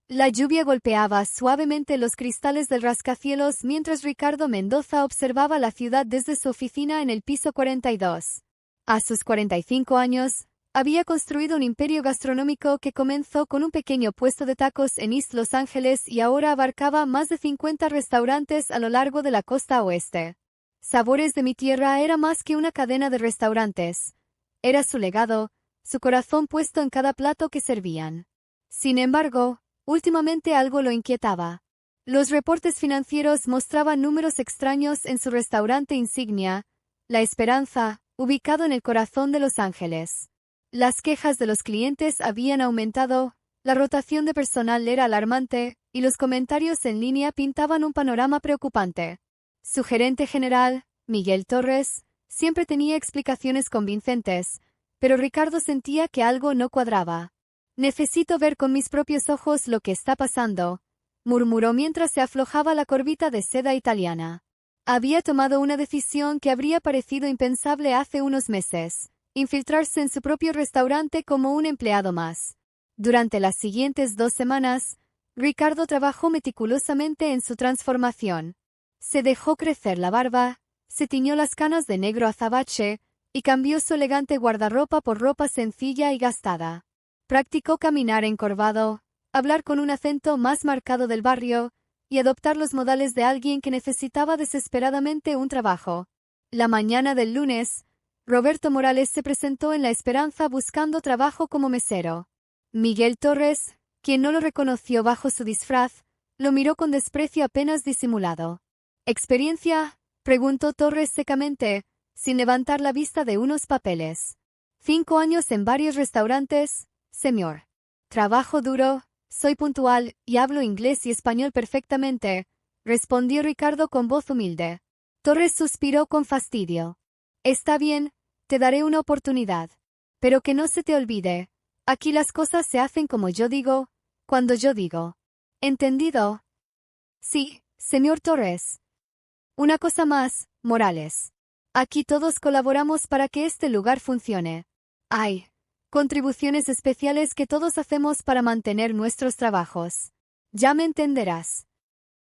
La lluvia golpeaba suavemente los cristales del rascacielos mientras Ricardo Mendoza observaba la ciudad desde su oficina en el piso 42. A sus 45 años, había construido un imperio gastronómico que comenzó con un pequeño puesto de tacos en East Los Ángeles y ahora abarcaba más de 50 restaurantes a lo largo de la costa oeste. Sabores de mi tierra era más que una cadena de restaurantes. Era su legado, su corazón puesto en cada plato que servían. Sin embargo, últimamente algo lo inquietaba. Los reportes financieros mostraban números extraños en su restaurante insignia, La Esperanza, ubicado en el corazón de Los Ángeles. Las quejas de los clientes habían aumentado, la rotación de personal era alarmante, y los comentarios en línea pintaban un panorama preocupante. Su gerente general, Miguel Torres, siempre tenía explicaciones convincentes, pero Ricardo sentía que algo no cuadraba. «Necesito ver con mis propios ojos lo que está pasando», murmuró mientras se aflojaba la corbata de seda italiana. Había tomado una decisión que habría parecido impensable hace unos meses: infiltrarse en su propio restaurante como un empleado más. Durante las siguientes 2 semanas, Ricardo trabajó meticulosamente en su transformación. Se dejó crecer la barba, se tiñó las canas de negro azabache y cambió su elegante guardarropa por ropa sencilla y gastada. Practicó caminar encorvado, hablar con un acento más marcado del barrio y adoptar los modales de alguien que necesitaba desesperadamente un trabajo. La mañana del lunes, Roberto Morales se presentó en La Esperanza buscando trabajo como mesero. Miguel Torres, quien no lo reconoció bajo su disfraz, lo miró con desprecio apenas disimulado. «¿Experiencia?», preguntó Torres secamente, sin levantar la vista de unos papeles. «5 años en varios restaurantes, señor. Trabajo duro, soy puntual y hablo inglés y español perfectamente», respondió Ricardo con voz humilde. Torres suspiró con fastidio. «Está bien, te daré una oportunidad. Pero que no se te olvide, aquí las cosas se hacen como yo digo, cuando yo digo. ¿Entendido?» «Sí, señor Torres». «Una cosa más, Morales. Aquí todos colaboramos para que este lugar funcione. Hay contribuciones especiales que todos hacemos para mantener nuestros trabajos. Ya me entenderás».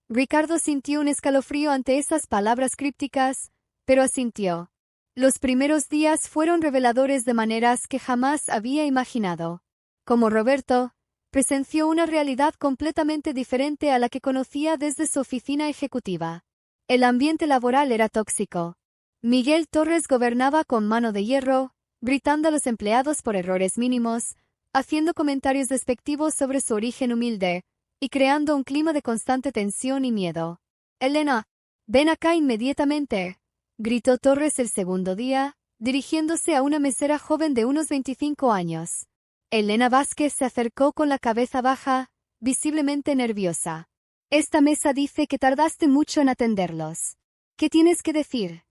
Ricardo sintió un escalofrío ante esas palabras crípticas, pero asintió. Los primeros días fueron reveladores de maneras que jamás había imaginado. Como Roberto, presenció una realidad completamente diferente a la que conocía desde su oficina ejecutiva. El ambiente laboral era tóxico. Miguel Torres gobernaba con mano de hierro, gritando a los empleados por errores mínimos, haciendo comentarios despectivos sobre su origen humilde, y creando un clima de constante tensión y miedo. «Elena, ven acá inmediatamente», gritó Torres el segundo día, dirigiéndose a una mesera joven de unos 25 años. Elena Vázquez se acercó con la cabeza baja, visiblemente nerviosa. «Esta mesa dice que tardaste mucho en atenderlos. ¿Qué tienes que decir?»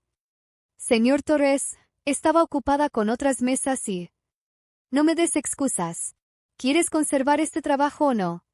«Señor Torres, estaba ocupada con otras mesas y...» «No me des excusas. ¿Quieres conservar este trabajo o no?»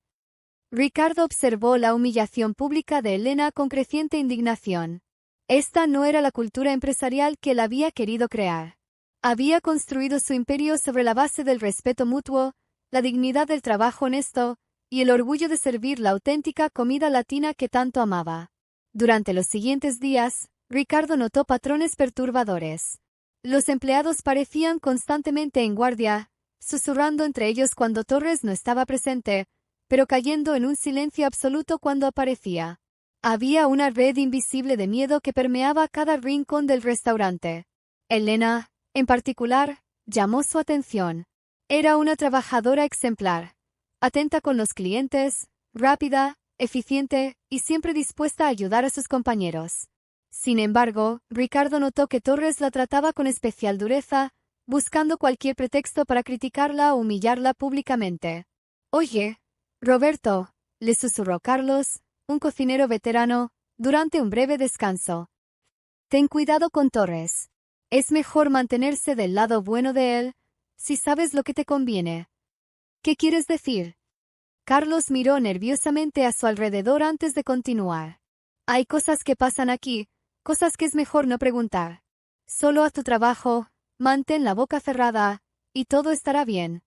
Ricardo observó la humillación pública de Elena con creciente indignación. Esta no era la cultura empresarial que él había querido crear. Había construido su imperio sobre la base del respeto mutuo, la dignidad del trabajo honesto y el orgullo de servir la auténtica comida latina que tanto amaba. Durante los siguientes días, Ricardo notó patrones perturbadores. Los empleados parecían constantemente en guardia, susurrando entre ellos cuando Torres no estaba presente, pero cayendo en un silencio absoluto cuando aparecía. Había una red invisible de miedo que permeaba cada rincón del restaurante. Elena, en particular, llamó su atención. Era una trabajadora ejemplar, atenta con los clientes, rápida, eficiente y siempre dispuesta a ayudar a sus compañeros. Sin embargo, Ricardo notó que Torres la trataba con especial dureza, buscando cualquier pretexto para criticarla o humillarla públicamente. «Oye, Roberto», le susurró Carlos, un cocinero veterano, durante un breve descanso. «Ten cuidado con Torres. Es mejor mantenerse del lado bueno de él, si sabes lo que te conviene». «¿Qué quieres decir?» Carlos miró nerviosamente a su alrededor antes de continuar. «Hay cosas que pasan aquí, cosas que es mejor no preguntar. Solo haz tu trabajo, mantén la boca cerrada, y todo estará bien».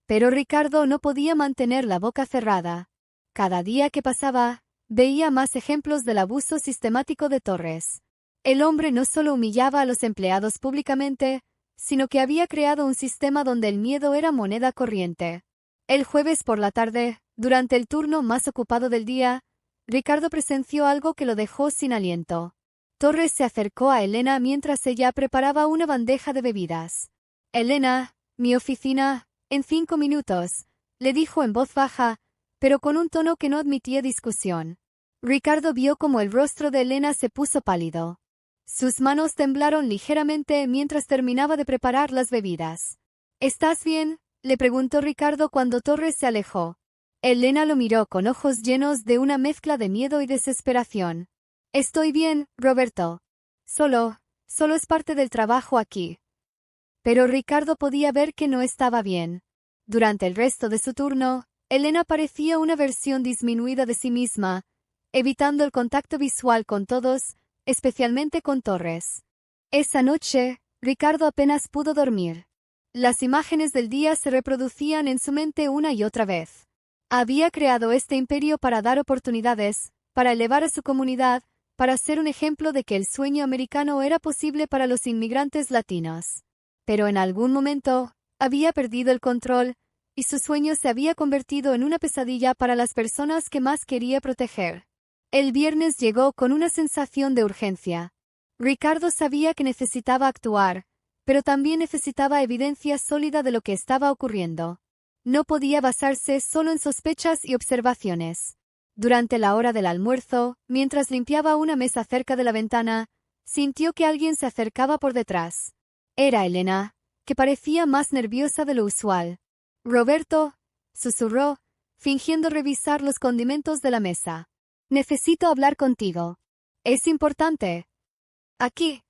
Pero Ricardo no podía mantener la boca cerrada. Cada día que pasaba, veía más ejemplos del abuso sistemático de Torres. El hombre no solo humillaba a los empleados públicamente, sino que había creado un sistema donde el miedo era moneda corriente. El jueves por la tarde, durante el turno más ocupado del día, Ricardo presenció algo que lo dejó sin aliento. Torres se acercó a Elena mientras ella preparaba una bandeja de bebidas. «Elena, mi oficina, en 5 minutos», le dijo en voz baja, pero con un tono que no admitía discusión. Ricardo vio cómo el rostro de Elena se puso pálido. Sus manos temblaron ligeramente mientras terminaba de preparar las bebidas. «¿Estás bien?», le preguntó Ricardo cuando Torres se alejó. Elena lo miró con ojos llenos de una mezcla de miedo y desesperación. «Estoy bien, Roberto. Solo es parte del trabajo aquí». Pero Ricardo podía ver que no estaba bien. Durante el resto de su turno, Elena parecía una versión disminuida de sí misma, evitando el contacto visual con todos, especialmente con Torres. Esa noche, Ricardo apenas pudo dormir. Las imágenes del día se reproducían en su mente una y otra vez. Había creado este imperio para dar oportunidades, para elevar a su comunidad, para ser un ejemplo de que el sueño americano era posible para los inmigrantes latinos. Pero en algún momento, había perdido el control, y su sueño se había convertido en una pesadilla para las personas que más quería proteger. El viernes llegó con una sensación de urgencia. Ricardo sabía que necesitaba actuar, pero también necesitaba evidencia sólida de lo que estaba ocurriendo. No podía basarse solo en sospechas y observaciones. Durante la hora del almuerzo, mientras limpiaba una mesa cerca de la ventana, sintió que alguien se acercaba por detrás. Era Elena, que parecía más nerviosa de lo usual. «Roberto», susurró, fingiendo revisar los condimentos de la mesa. «Necesito hablar contigo». «¿Es importante?» «Aquí».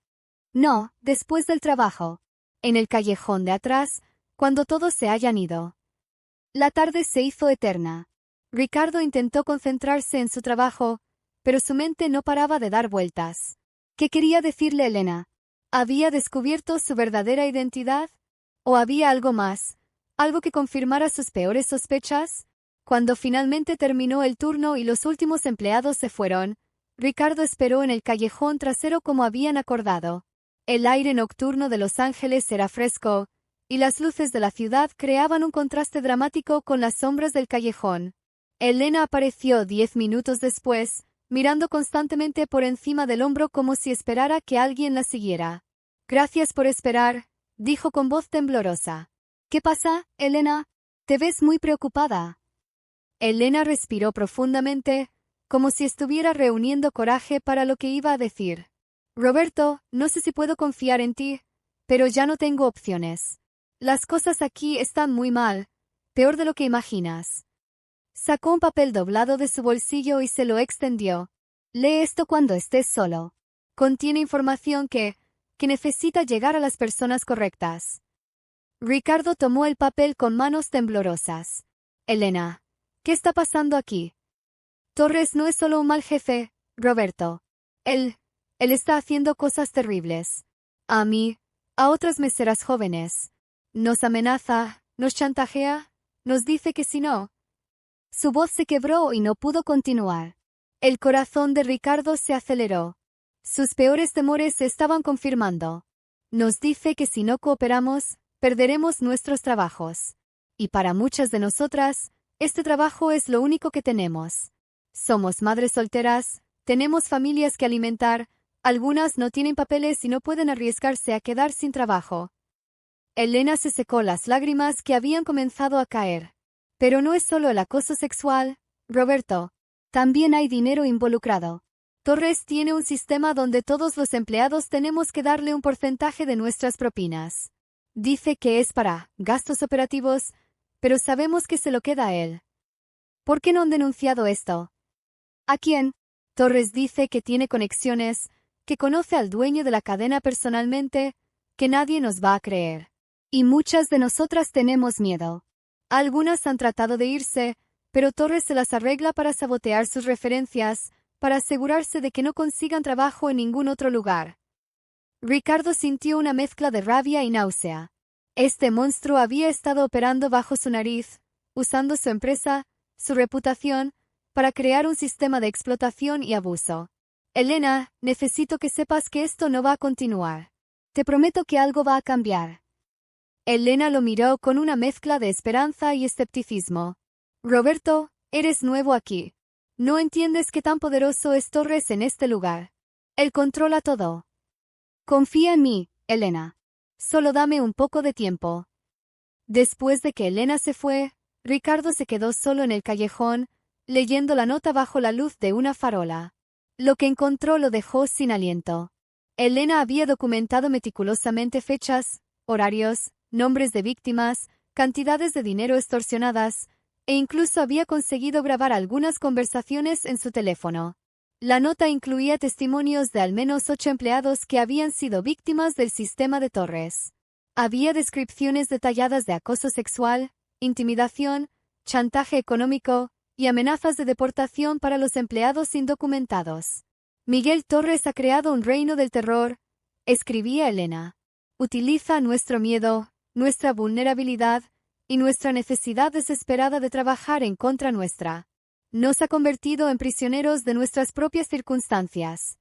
«No, después del trabajo. En el callejón de atrás, cuando todos se hayan ido». La tarde se hizo eterna. Ricardo intentó concentrarse en su trabajo, pero su mente no paraba de dar vueltas. ¿Qué quería decirle Elena? ¿Había descubierto su verdadera identidad? ¿O había algo más? ¿Algo que confirmara sus peores sospechas? Cuando finalmente terminó el turno y los últimos empleados se fueron, Ricardo esperó en el callejón trasero como habían acordado. El aire nocturno de Los Ángeles era fresco, y las luces de la ciudad creaban un contraste dramático con las sombras del callejón. Elena apareció 10 minutos después, mirando constantemente por encima del hombro como si esperara que alguien la siguiera. «Gracias por esperar», dijo con voz temblorosa. «¿Qué pasa, Elena? Te ves muy preocupada». Elena respiró profundamente, como si estuviera reuniendo coraje para lo que iba a decir. «Roberto, no sé si puedo confiar en ti, pero ya no tengo opciones. Las cosas aquí están muy mal, peor de lo que imaginas». Sacó un papel doblado de su bolsillo y se lo extendió. «Lee esto cuando estés solo. Contiene información que necesita llegar a las personas correctas». Ricardo tomó el papel con manos temblorosas. «Elena, ¿qué está pasando aquí?» «Torres no es solo un mal jefe, Roberto. Él está haciendo cosas terribles. A mí, a otras meseras jóvenes. Nos amenaza, nos chantajea, nos dice que si no». Su voz se quebró y no pudo continuar. El corazón de Ricardo se aceleró. Sus peores temores se estaban confirmando. «Nos dice que si no cooperamos, perderemos nuestros trabajos. Y para muchas de nosotras, este trabajo es lo único que tenemos. Somos madres solteras, tenemos familias que alimentar, algunas no tienen papeles y no pueden arriesgarse a quedar sin trabajo». Elena se secó las lágrimas que habían comenzado a caer. «Pero no es solo el acoso sexual, Roberto. También hay dinero involucrado. Torres tiene un sistema donde todos los empleados tenemos que darle un porcentaje de nuestras propinas. Dice que es para gastos operativos, pero sabemos que se lo queda a él. ¿Por qué no han denunciado esto?» «¿A quién?» «Torres dice que tiene conexiones, que conoce al dueño de la cadena personalmente, que nadie nos va a creer. Y muchas de nosotras tenemos miedo. Algunas han tratado de irse, pero Torres se las arregla para sabotear sus referencias, para asegurarse de que no consigan trabajo en ningún otro lugar». Ricardo sintió una mezcla de rabia y náusea. Este monstruo había estado operando bajo su nariz, usando su empresa, su reputación, para crear un sistema de explotación y abuso. Elena, necesito que sepas que esto no va a continuar. Te prometo que algo va a cambiar. Elena lo miró con una mezcla de esperanza y escepticismo. Roberto, eres nuevo aquí. No entiendes qué tan poderoso es Torres en este lugar. Él controla todo. Confía en mí, Elena. Solo dame un poco de tiempo. Después de que Elena se fue, Ricardo se quedó solo en el callejón, leyendo la nota bajo la luz de una farola. Lo que encontró lo dejó sin aliento. Elena había documentado meticulosamente fechas, horarios, nombres de víctimas, cantidades de dinero extorsionadas, e incluso había conseguido grabar algunas conversaciones en su teléfono. La nota incluía testimonios de al menos 8 empleados que habían sido víctimas del sistema de Torres. Había descripciones detalladas de acoso sexual, intimidación, chantaje económico y amenazas de deportación para los empleados indocumentados. Miguel Torres ha creado un reino del terror, escribía Elena. Utiliza nuestro miedo, nuestra vulnerabilidad y nuestra necesidad desesperada de trabajar en contra nuestra. Nos ha convertido en prisioneros de nuestras propias circunstancias.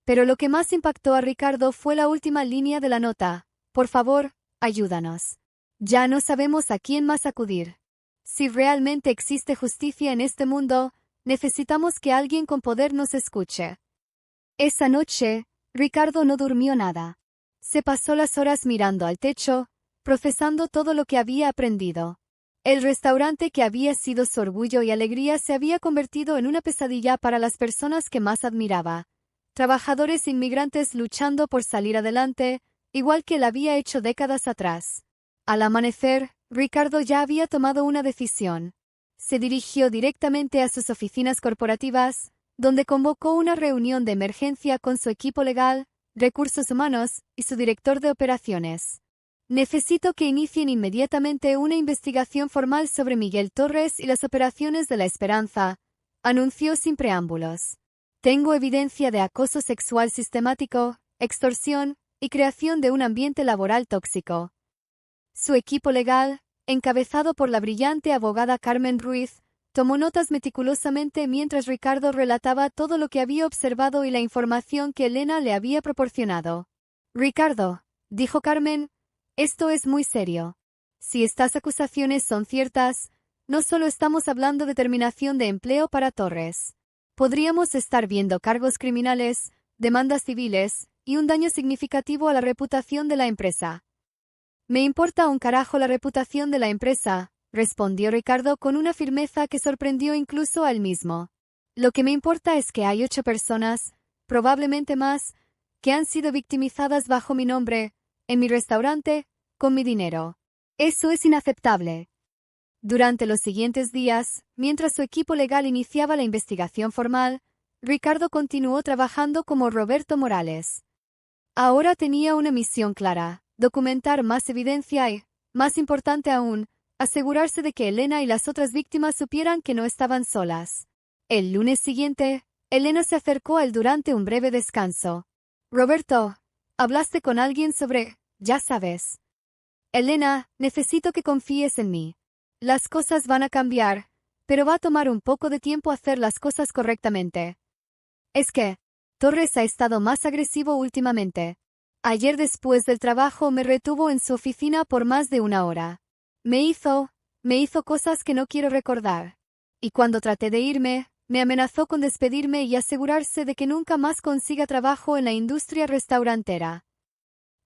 Pero lo que más impactó a Ricardo fue la última línea de la nota. Por favor, ayúdanos. Ya no sabemos a quién más acudir. Si realmente existe justicia en este mundo, necesitamos que alguien con poder nos escuche. Esa noche, Ricardo no durmió nada. Se pasó las horas mirando al techo, procesando todo lo que había aprendido. El restaurante que había sido su orgullo y alegría se había convertido en una pesadilla para las personas que más admiraba. Trabajadores inmigrantes luchando por salir adelante, igual que él había hecho décadas atrás. Al amanecer, Ricardo ya había tomado una decisión. Se dirigió directamente a sus oficinas corporativas, donde convocó una reunión de emergencia con su equipo legal, recursos humanos y su director de operaciones. Necesito que inicien inmediatamente una investigación formal sobre Miguel Torres y las operaciones de La Esperanza, anunció sin preámbulos. Tengo evidencia de acoso sexual sistemático, extorsión y creación de un ambiente laboral tóxico. Su equipo legal, encabezado por la brillante abogada Carmen Ruiz, tomó notas meticulosamente mientras Ricardo relataba todo lo que había observado y la información que Elena le había proporcionado. Ricardo, dijo Carmen, esto es muy serio. Si estas acusaciones son ciertas, no solo estamos hablando de terminación de empleo para Torres. Podríamos estar viendo cargos criminales, demandas civiles y un daño significativo a la reputación de la empresa. Me importa un carajo la reputación de la empresa, respondió Ricardo con una firmeza que sorprendió incluso a él mismo. Lo que me importa es que hay 8 personas, probablemente más, que han sido victimizadas bajo mi nombre, en mi restaurante, con mi dinero. Eso es inaceptable. Durante los siguientes días, mientras su equipo legal iniciaba la investigación formal, Ricardo continuó trabajando como Roberto Morales. Ahora tenía una misión clara: documentar más evidencia y, más importante aún, asegurarse de que Elena y las otras víctimas supieran que no estaban solas. El lunes siguiente, Elena se acercó a él durante un breve descanso. Roberto, ¿hablaste con alguien sobre...? Ya sabes. Elena, necesito que confíes en mí. Las cosas van a cambiar, pero va a tomar un poco de tiempo hacer las cosas correctamente. Es que Torres ha estado más agresivo últimamente. Ayer después del trabajo me retuvo en su oficina por más de 1 hora. Me hizo cosas que no quiero recordar. Y cuando traté de irme, me amenazó con despedirme y asegurarse de que nunca más consiga trabajo en la industria restaurantera.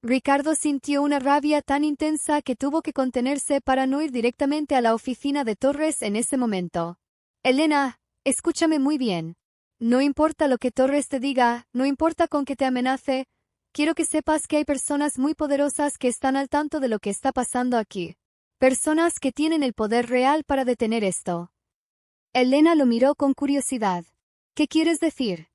Ricardo sintió una rabia tan intensa que tuvo que contenerse para no ir directamente a la oficina de Torres en ese momento. Elena, escúchame muy bien. No importa lo que Torres te diga, no importa con que te amenace, quiero que sepas que hay personas muy poderosas que están al tanto de lo que está pasando aquí. Personas que tienen el poder real para detener esto. Elena lo miró con curiosidad. ¿Qué quieres decir?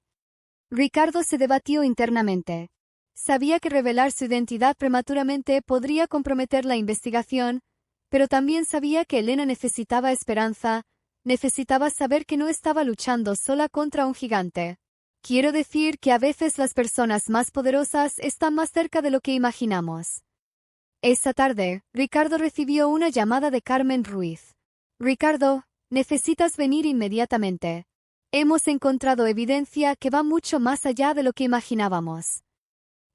Ricardo se debatió internamente. Sabía que revelar su identidad prematuramente podría comprometer la investigación, pero también sabía que Elena necesitaba esperanza, necesitaba saber que no estaba luchando sola contra un gigante. Quiero decir que a veces las personas más poderosas están más cerca de lo que imaginamos. Esa tarde, Ricardo recibió una llamada de Carmen Ruiz. Ricardo, necesitas venir inmediatamente. Hemos encontrado evidencia que va mucho más allá de lo que imaginábamos.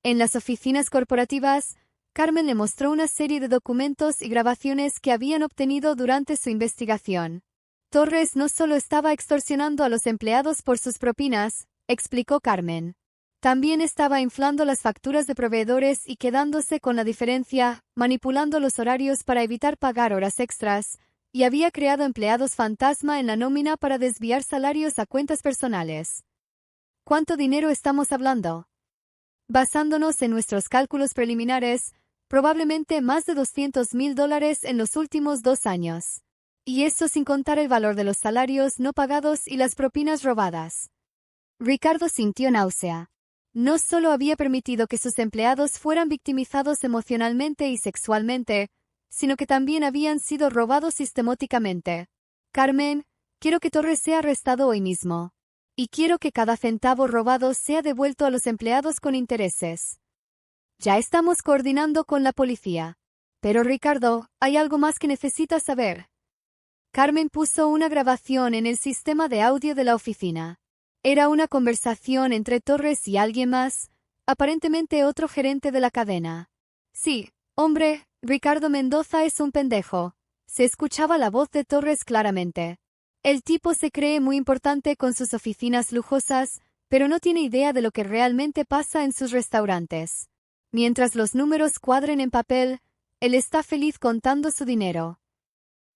En las oficinas corporativas, Carmen le mostró una serie de documentos y grabaciones que habían obtenido durante su investigación. Torres no solo estaba extorsionando a los empleados por sus propinas, explicó Carmen. También estaba inflando las facturas de proveedores y quedándose con la diferencia, manipulando los horarios para evitar pagar horas extras, y había creado empleados fantasma en la nómina para desviar salarios a cuentas personales. ¿Cuánto dinero estamos hablando? Basándonos en nuestros cálculos preliminares, probablemente más de $200,000 en los últimos 2 años. Y eso sin contar el valor de los salarios no pagados y las propinas robadas. Ricardo sintió náusea. No solo había permitido que sus empleados fueran victimizados emocionalmente y sexualmente, sino que también habían sido robados sistemáticamente. Carmen, quiero que Torres sea arrestado hoy mismo. Y quiero que cada centavo robado sea devuelto a los empleados con intereses. Ya estamos coordinando con la policía. Pero Ricardo, hay algo más que necesitas saber. Carmen puso una grabación en el sistema de audio de la oficina. Era una conversación entre Torres y alguien más, aparentemente otro gerente de la cadena. Sí, hombre, Ricardo Mendoza es un pendejo. Se escuchaba la voz de Torres claramente. El tipo se cree muy importante con sus oficinas lujosas, pero no tiene idea de lo que realmente pasa en sus restaurantes. Mientras los números cuadren en papel, él está feliz contando su dinero.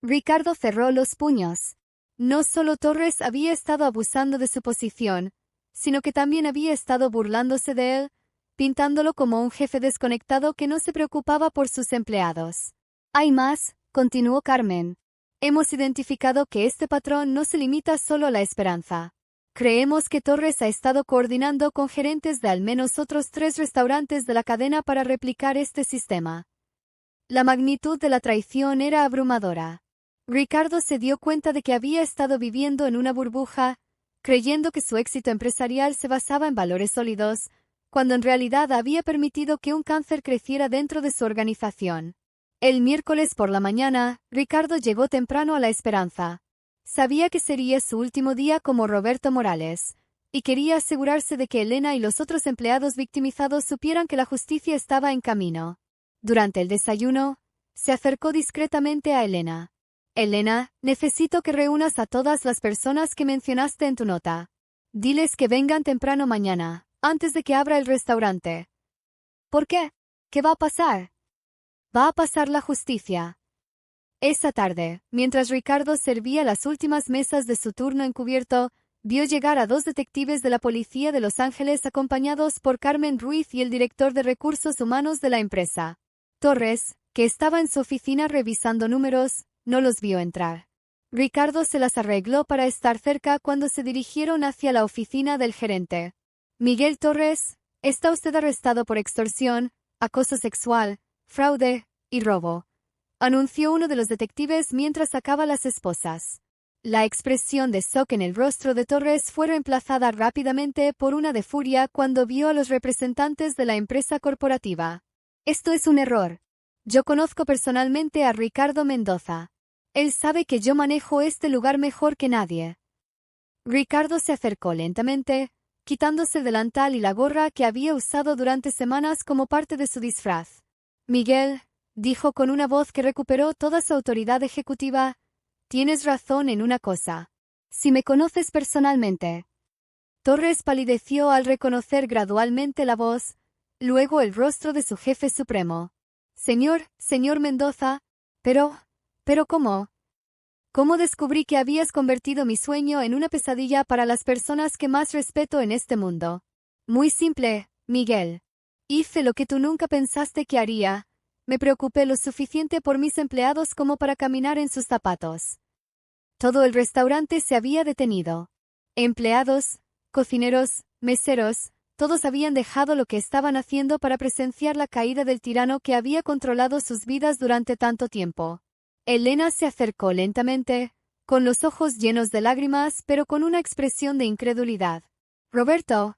Ricardo cerró los puños. No solo Torres había estado abusando de su posición, sino que también había estado burlándose de él, pintándolo como un jefe desconectado que no se preocupaba por sus empleados. Hay más, continuó Carmen. Hemos identificado que este patrón no se limita solo a la esperanza. Creemos que Torres ha estado coordinando con gerentes de al menos otros 3 restaurantes de la cadena para replicar este sistema. La magnitud de la traición era abrumadora. Ricardo se dio cuenta de que había estado viviendo en una burbuja, creyendo que su éxito empresarial se basaba en valores sólidos, cuando en realidad había permitido que un cáncer creciera dentro de su organización. El miércoles por la mañana, Ricardo llegó temprano a La Esperanza. Sabía que sería su último día como Roberto Morales, y quería asegurarse de que Elena y los otros empleados victimizados supieran que la justicia estaba en camino. Durante el desayuno, se acercó discretamente a Elena. Elena, necesito que reúnas a todas las personas que mencionaste en tu nota. Diles que vengan temprano mañana, antes de que abra el restaurante. ¿Por qué? ¿Qué va a pasar? Va a pasar la justicia. Esa tarde, mientras Ricardo servía las últimas mesas de su turno encubierto, vio llegar a 2 detectives de la policía de Los Ángeles acompañados por Carmen Ruiz y el director de recursos humanos de la empresa. Torres, que estaba en su oficina revisando números, no los vio entrar. Ricardo se las arregló para estar cerca cuando se dirigieron hacia la oficina del gerente. Miguel Torres, está usted arrestado por extorsión, acoso sexual, fraude y robo, anunció uno de los detectives mientras sacaba las esposas. La expresión de shock en el rostro de Torres fue reemplazada rápidamente por una de furia cuando vio a los representantes de la empresa corporativa. Esto es un error. Yo conozco personalmente a Ricardo Mendoza. Él sabe que yo manejo este lugar mejor que nadie. Ricardo se acercó lentamente, quitándose el delantal y la gorra que había usado durante semanas como parte de su disfraz. Miguel, dijo con una voz que recuperó toda su autoridad ejecutiva, tienes razón en una cosa. Si me conoces personalmente. Torres palideció al reconocer gradualmente la voz, luego el rostro de su jefe supremo. Señor Mendoza, pero ¿cómo? ¿Cómo descubrí que habías convertido mi sueño en una pesadilla para las personas que más respeto en este mundo? Muy simple, Miguel. Hice lo que tú nunca pensaste que haría. Me preocupé lo suficiente por mis empleados como para caminar en sus zapatos. Todo el restaurante se había detenido. Empleados, cocineros, meseros, todos habían dejado lo que estaban haciendo para presenciar la caída del tirano que había controlado sus vidas durante tanto tiempo. Elena se acercó lentamente, con los ojos llenos de lágrimas pero con una expresión de incredulidad. Roberto.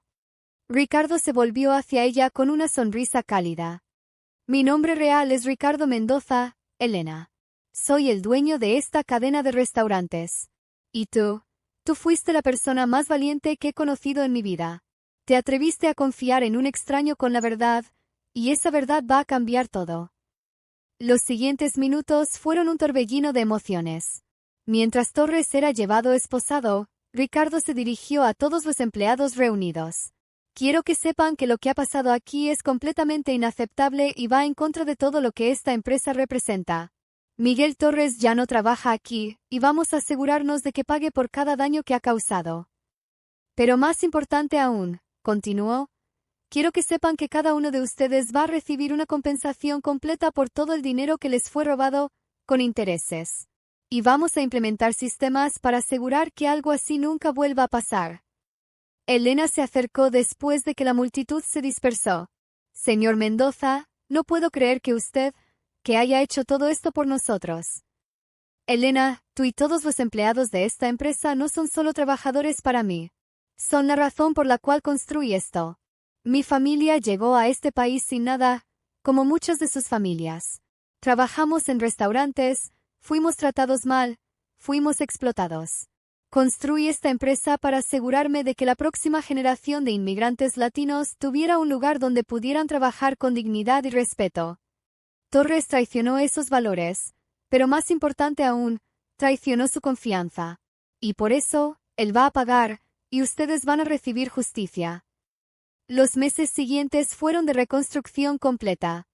Ricardo se volvió hacia ella con una sonrisa cálida. Mi nombre real es Ricardo Mendoza, Elena. Soy el dueño de esta cadena de restaurantes. ¿Y tú? Tú fuiste la persona más valiente que he conocido en mi vida. Te atreviste a confiar en un extraño con la verdad, y esa verdad va a cambiar todo. Los siguientes minutos fueron un torbellino de emociones. Mientras Torres era llevado esposado, Ricardo se dirigió a todos los empleados reunidos. Quiero que sepan que lo que ha pasado aquí es completamente inaceptable y va en contra de todo lo que esta empresa representa. Miguel Torres ya no trabaja aquí, y vamos a asegurarnos de que pague por cada daño que ha causado. Pero más importante aún, continuó, quiero que sepan que cada uno de ustedes va a recibir una compensación completa por todo el dinero que les fue robado, con intereses. Y vamos a implementar sistemas para asegurar que algo así nunca vuelva a pasar. Elena se acercó después de que la multitud se dispersó. Señor Mendoza, no puedo creer que usted, que haya hecho todo esto por nosotros. Elena, tú y todos los empleados de esta empresa no son solo trabajadores para mí. Son la razón por la cual construí esto. Mi familia llegó a este país sin nada, como muchas de sus familias. Trabajamos en restaurantes, fuimos tratados mal, fuimos explotados. Construí esta empresa para asegurarme de que la próxima generación de inmigrantes latinos tuviera un lugar donde pudieran trabajar con dignidad y respeto. Torres traicionó esos valores, pero más importante aún, traicionó su confianza. Y por eso, él va a pagar, y ustedes van a recibir justicia. Los meses siguientes fueron de reconstrucción completa.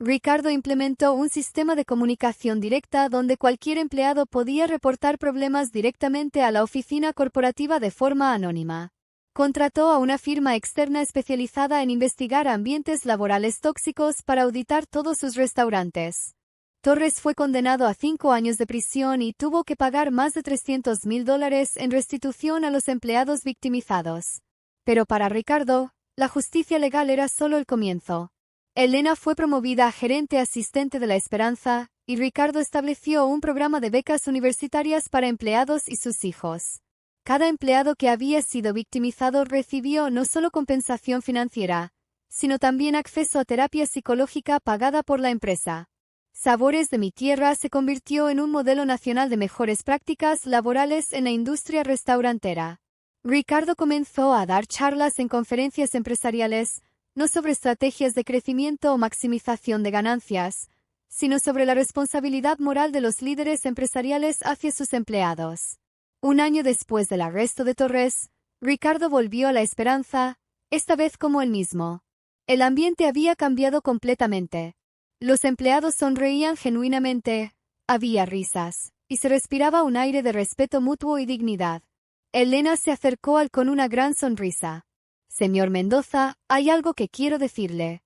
Ricardo implementó un sistema de comunicación directa donde cualquier empleado podía reportar problemas directamente a la oficina corporativa de forma anónima. Contrató a una firma externa especializada en investigar ambientes laborales tóxicos para auditar todos sus restaurantes. Torres fue condenado a 5 años de prisión y tuvo que pagar más de $300,000 en restitución a los empleados victimizados. Pero para Ricardo, la justicia legal era solo el comienzo. Elena fue promovida a gerente asistente de La Esperanza, y Ricardo estableció un programa de becas universitarias para empleados y sus hijos. Cada empleado que había sido victimizado recibió no solo compensación financiera, sino también acceso a terapia psicológica pagada por la empresa. Sabores de mi Tierra se convirtió en un modelo nacional de mejores prácticas laborales en la industria restaurantera. Ricardo comenzó a dar charlas en conferencias empresariales, no sobre estrategias de crecimiento o maximización de ganancias, sino sobre la responsabilidad moral de los líderes empresariales hacia sus empleados. Un año después del arresto de Torres, Ricardo volvió a La Esperanza, esta vez como él mismo. El ambiente había cambiado completamente. Los empleados sonreían genuinamente, había risas, y se respiraba un aire de respeto mutuo y dignidad. Elena se acercó a él con una gran sonrisa. Señor Mendoza, hay algo que quiero decirle.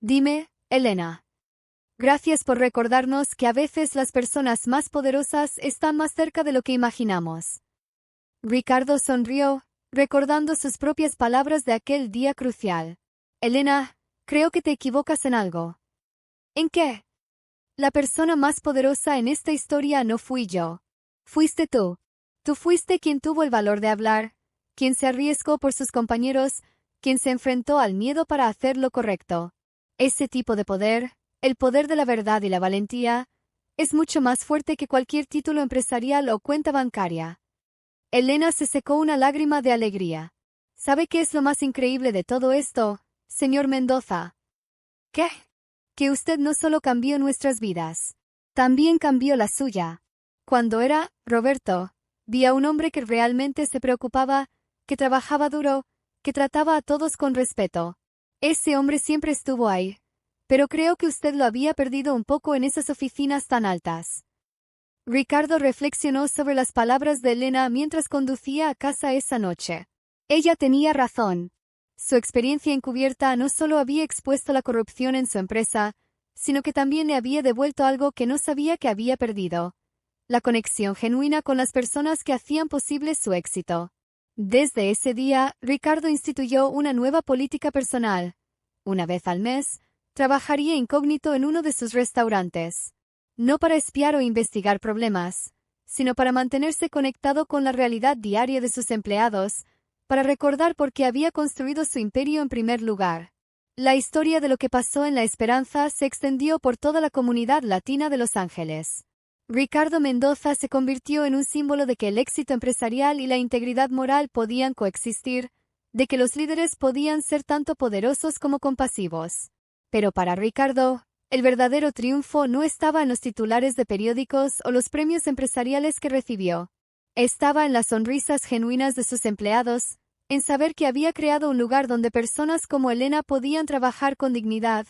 Dime, Elena. Gracias por recordarnos que a veces las personas más poderosas están más cerca de lo que imaginamos. Ricardo sonrió, recordando sus propias palabras de aquel día crucial. Elena, creo que te equivocas en algo. ¿En qué? La persona más poderosa en esta historia no fui yo. Fuiste tú. Tú fuiste quien tuvo el valor de hablar, quien se arriesgó por sus compañeros, quien se enfrentó al miedo para hacer lo correcto. Ese tipo de poder, el poder de la verdad y la valentía, es mucho más fuerte que cualquier título empresarial o cuenta bancaria. Elena se secó una lágrima de alegría. ¿Sabe qué es lo más increíble de todo esto, señor Mendoza? ¿Qué? Que usted no solo cambió nuestras vidas, también cambió la suya. Cuando era Roberto, vi a un hombre que realmente se preocupaba, que trabajaba duro, que trataba a todos con respeto. Ese hombre siempre estuvo ahí, pero creo que usted lo había perdido un poco en esas oficinas tan altas. Ricardo reflexionó sobre las palabras de Elena mientras conducía a casa esa noche. Ella tenía razón. Su experiencia encubierta no solo había expuesto la corrupción en su empresa, sino que también le había devuelto algo que no sabía que había perdido: la conexión genuina con las personas que hacían posible su éxito. Desde ese día, Ricardo instituyó una nueva política personal. Una vez al mes, trabajaría incógnito en uno de sus restaurantes. No para espiar o investigar problemas, sino para mantenerse conectado con la realidad diaria de sus empleados, para recordar por qué había construido su imperio en primer lugar. La historia de lo que pasó en La Esperanza se extendió por toda la comunidad latina de Los Ángeles. Ricardo Mendoza se convirtió en un símbolo de que el éxito empresarial y la integridad moral podían coexistir, de que los líderes podían ser tanto poderosos como compasivos. Pero para Ricardo, el verdadero triunfo no estaba en los titulares de periódicos o los premios empresariales que recibió. Estaba en las sonrisas genuinas de sus empleados, en saber que había creado un lugar donde personas como Elena podían trabajar con dignidad,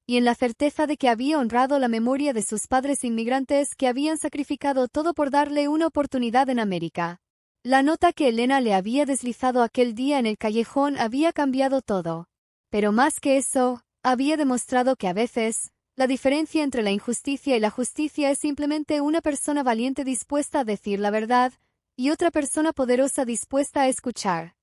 y en la certeza de que había honrado la memoria de sus padres inmigrantes que habían sacrificado todo por darle una oportunidad en América. La nota que Elena le había deslizado aquel día en el callejón había cambiado todo. Pero más que eso, había demostrado que a veces, la diferencia entre la injusticia y la justicia es simplemente una persona valiente dispuesta a decir la verdad y otra persona poderosa dispuesta a escuchar.